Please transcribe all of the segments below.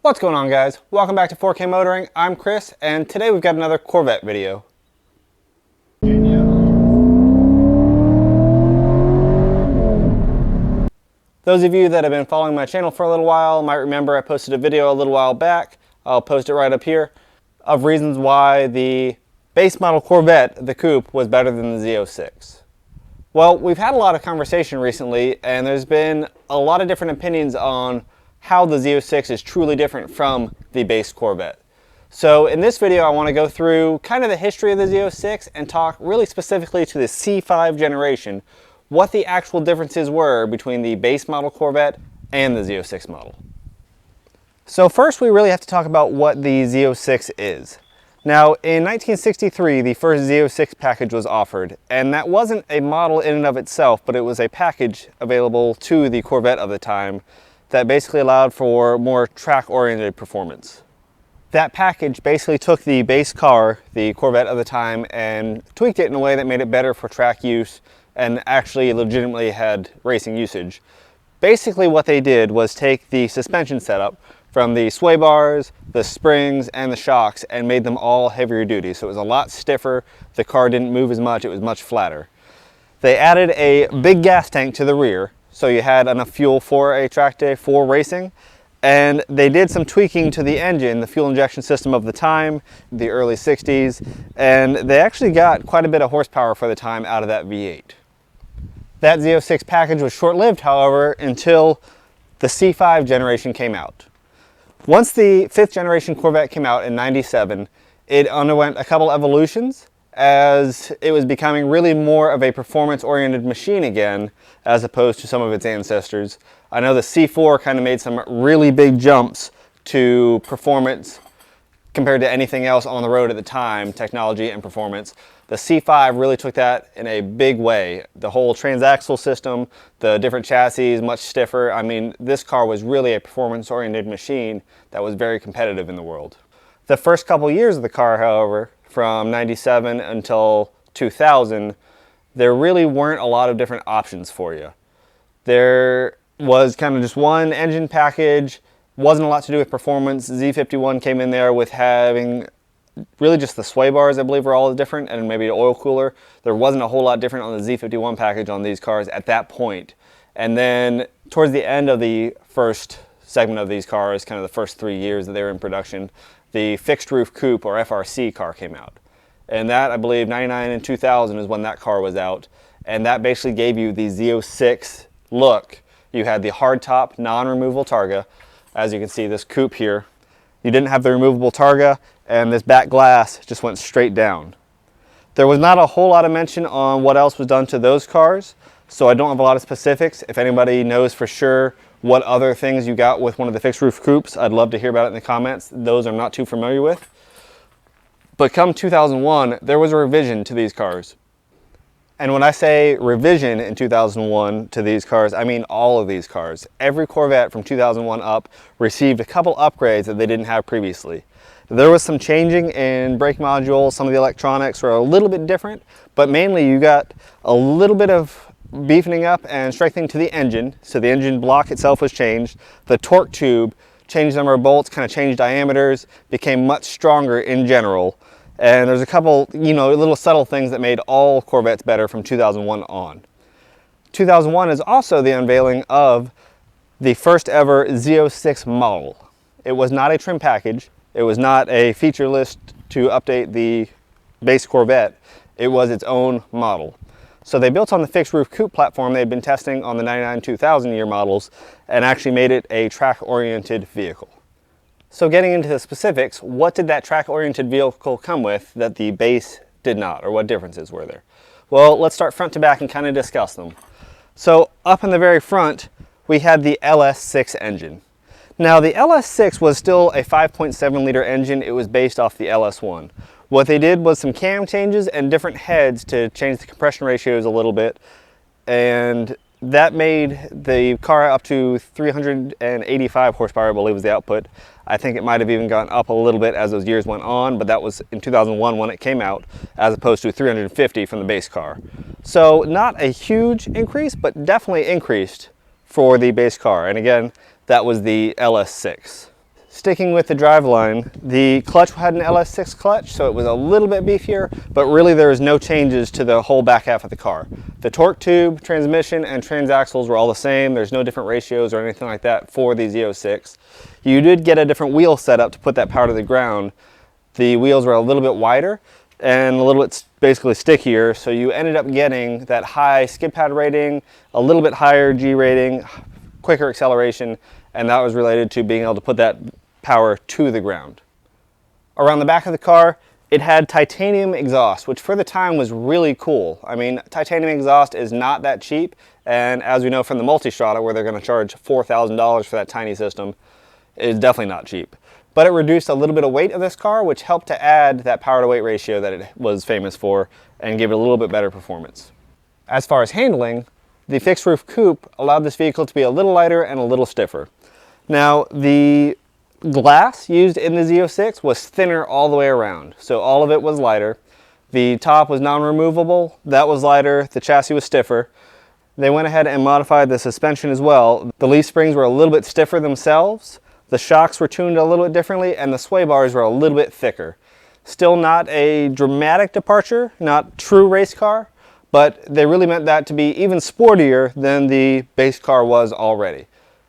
What's going on, guys? Welcome back to 4K Motoring. I'm Chris, and today we've got another Corvette video. Those of you that have been following my channel for a little while might remember I posted a video a little while back. I'll post it right up here, of reasons why the base model Corvette, the Coupe, was better than the Z06. Well, we've had a lot of conversation recently, and there's been a lot of different opinions on how the Z06 is truly different from the base Corvette. So in this video, I want to go through kind of the history of the Z06 and talk really specifically to the C5 generation, what the actual differences were between the base model Corvette and the Z06 model. So first, we really have to talk about what the Z06 is. Now, in 1963, the first Z06 package was offered, and that wasn't a model in and of itself, but it was a package available to the Corvette of the time that basically allowed for more track-oriented performance. That package basically took the base car, the Corvette of the time, and tweaked it in a way that made it better for track use and actually legitimately had racing usage. Basically what they did was take the suspension setup from the sway bars, the springs, and the shocks and made them all heavier duty. So it was a lot stiffer, the car didn't move as much, it was much flatter. They added a big gas tank to the rear, so you had enough fuel for a track day for racing. And they did some tweaking to the engine, the fuel injection system of the time, the early 60s, and they actually got quite a bit of horsepower for the time out of that V8. That Z06 package was short-lived, however, until the C5 generation came out. Once the 5th generation Corvette came out in '97, it underwent a couple evolutions as it was becoming really more of a performance-oriented machine again, as opposed to some of its ancestors. I know the C4 kind of made some really big jumps to performance compared to anything else on the road at the time, technology and performance. The C5 really took that in a big way. The whole transaxle system, the different chassis, much stiffer. I mean, this car was really a performance-oriented machine that was very competitive in the world. The first couple years of the car, however, from '97 until 2000, there really weren't a lot of different options for you. There was kind of just one engine package, wasn't a lot to do with performance. Z51 came in there with having really just the sway bars, I believe, were all different, and maybe an oil cooler. There wasn't a whole lot different on the Z51 package on these cars at that point. And then towards the end of the first segment of these cars, kind of the first 3 years that they were in production, the fixed roof coupe or FRC car came out. And that, I believe, '99 and 2000 is when that car was out. And that basically gave you the Z06 look. You had the hardtop, non-removable targa. As you can see, this coupe here, you didn't have the removable targa, and this back glass just went straight down. There was not a whole lot of mention on what else was done to those cars, so I don't have a lot of specifics. If anybody knows for sure what other things you got with one of the fixed roof coupes, I'd love to hear about it in the comments. Those I'm not too familiar with. But come 2001, there was a revision to these cars. And when I say revision in 2001 to these cars, I mean all of these cars. Every Corvette from 2001 up received a couple upgrades that they didn't have previously. There was some changing in brake modules, some of the electronics were a little bit different, but mainly you got a little bit of beefing up and strengthening to the engine. So the engine block itself was changed. The torque tube changed number of bolts, kind of changed diameters, became much stronger in general. And there's a couple, little subtle things that made all Corvettes better from 2001 on. 2001 is also the unveiling of the first ever Z06 model. It was not a trim package. It was not a feature list to update the base Corvette. It was its own model. So they built on the fixed roof coupe platform they'd been testing on the '99-2000 year models and actually made it a track-oriented vehicle. So getting into the specifics, what did that track-oriented vehicle come with that the base did not, or what differences were there? Well, let's start front to back and kind of discuss them. So up in the very front, we had the Ls6 engine. Now the Ls6 was still a 5.7 liter engine. It was based off the Ls1. What they did was some cam changes and different heads to change the compression ratios a little bit, and that made the car up to 385 horsepower, I believe was the output. I think it might have even gone up a little bit as those years went on, but that was in 2001 when it came out, as opposed to 350 from the base car. So not a huge increase, but definitely increased for the base car. And again, that was the Ls6. Sticking with the driveline, the clutch had an Ls6 clutch, so it was a little bit beefier, but really there was no changes to the whole back half of the car. The torque tube, transmission, and transaxles were all the same. There's no different ratios or anything like that for the Z06. You did get a different wheel setup to put that power to the ground. The wheels were a little bit wider and a little bit basically stickier, so you ended up getting that high skid pad rating, a little bit higher G rating, quicker acceleration, and that was related to being able to put that power to the ground. Around the back of the car, it had titanium exhaust, which for the time was really cool. I mean, titanium exhaust is not that cheap, and as we know from the Multistrada, where they're going to charge $4,000 for that tiny system, it is definitely not cheap. But it reduced a little bit of weight of this car, which helped to add that power to weight ratio that it was famous for and give it a little bit better performance. As far as handling, the fixed roof coupe allowed this vehicle to be a little lighter and a little stiffer. Now, the glass used in the Z06 was thinner all the way around, so all of it was lighter. The top was non-removable, that was lighter, the chassis was stiffer. They went ahead and modified the suspension as well. The leaf springs were a little bit stiffer themselves, the shocks were tuned a little bit differently, and the sway bars were a little bit thicker. Still not a dramatic departure, not true race car, but they really meant that to be even sportier than the base car was already.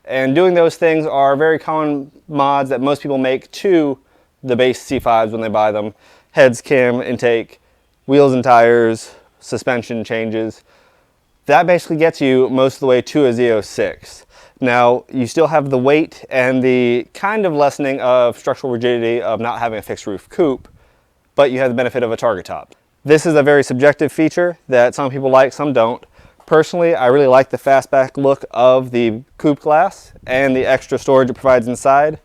And doing those things are very common mods that most people make to the base C5s when they buy them. Heads, cam, intake, wheels and tires, suspension changes. That basically gets you most of the way to a Z06. Now, you still have the weight and the kind of lessening of structural rigidity of not having a fixed roof coupe, but you have the benefit of a target top. This is a very subjective feature that some people like, some don't. Personally, I really like the fastback look of the coupe glass and the extra storage it provides inside.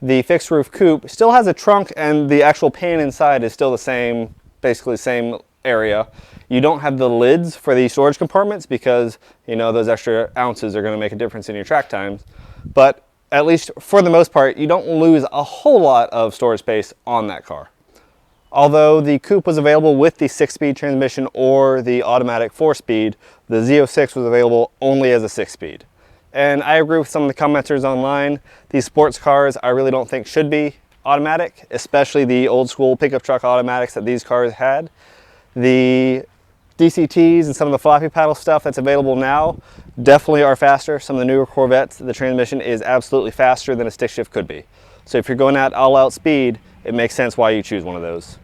The fixed roof coupe still has a trunk, and the actual pan inside is still the same, basically same area. You don't have the lids for the storage compartments because, you know, those extra ounces are going to make a difference in your track times. But at least for the most part, you don't lose a whole lot of storage space on that car. Although the coupe was available with the 6-speed transmission or the automatic 4-speed, the Z06 was available only as a 6-speed. And I agree with some of the commenters online. These sports cars I really don't think should be automatic, especially the old school pickup truck automatics that these cars had. The DCTs and some of the floppy paddle stuff that's available now definitely are faster. Some of the newer Corvettes, the transmission is absolutely faster than a stick shift could be. So if you're going at all-out speed, it makes sense why you choose one of those.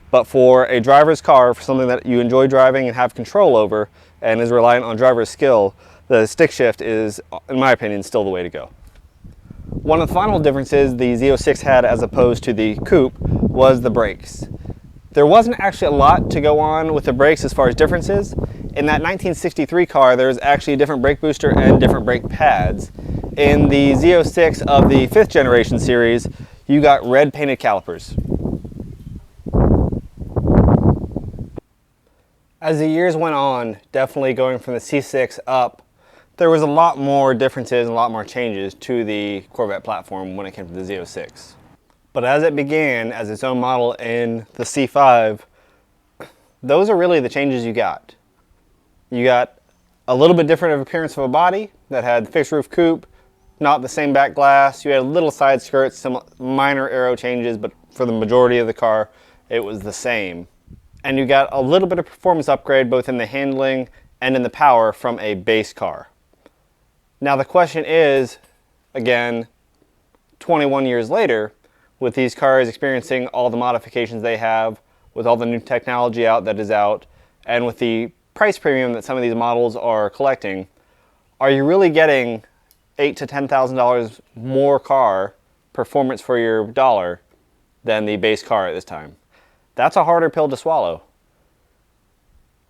But for a driver's car, for something that you enjoy driving and have control over and is reliant on driver's skill, the stick shift is, in my opinion, still the way to go. One of the final differences the Z06 had as opposed to the coupe was the brakes. There wasn't actually a lot to go on with the brakes as far as differences. In that 1963 car, there was actually a different brake booster and different brake pads. In the Z06 of the 5th generation series, you got red painted calipers. As the years went on, definitely going from the C6 up, there was a lot more differences and a lot more changes to the Corvette platform when it came to the Z06. But as it began as its own model in the C5, those are really the changes you got. You got a little bit different of appearance of a body that had fixed roof coupe, not the same back glass. You had little side skirts, some minor aero changes, but for the majority of the car, it was the same. And you got a little bit of performance upgrade both in the handling and in the power from a base car. Now the question is, again, 21 years later, with these cars experiencing all the modifications they have, with all the new technology out that is out, and with the price premium that some of these models are collecting, are you really getting $8,000 to $10,000 more car performance for your dollar than the base car at this time? That's a harder pill to swallow.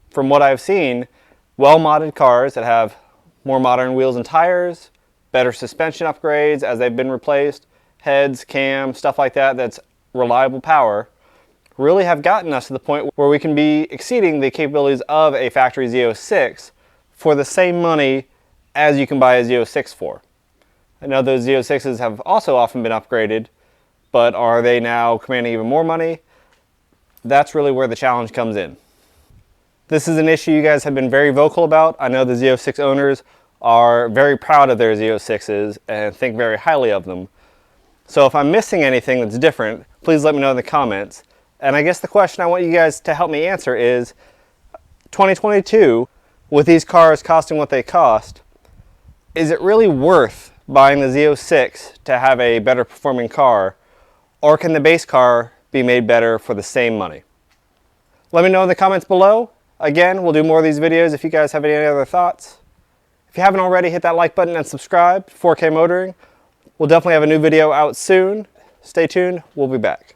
From what I've seen, well-modded cars that have more modern wheels and tires, better suspension upgrades as they've been replaced, heads, cam, stuff like that that's reliable power, really have gotten us to the point where we can be exceeding the capabilities of a factory Z06 for the same money as you can buy a Z06 for. I know those Z06s have also often been upgraded, but are they now commanding even more money? That's really where the challenge comes in. This is an issue you guys have been very vocal about. I know the Z06 owners are very proud of their Z06s and think very highly of them. So if I'm missing anything that's different, please let me know in the comments. And I guess the question I want you guys to help me answer is, 2022, with these cars costing what they cost, is it really worth buying the Z06 to have a better performing car, or can the base car be made better for the same money? Let me know in the comments below. Again, we'll do more of these videos if you guys have any other thoughts. If you haven't already, hit that like button and subscribe. 4K Motoring. We'll definitely have a new video out soon. Stay tuned. We'll be back.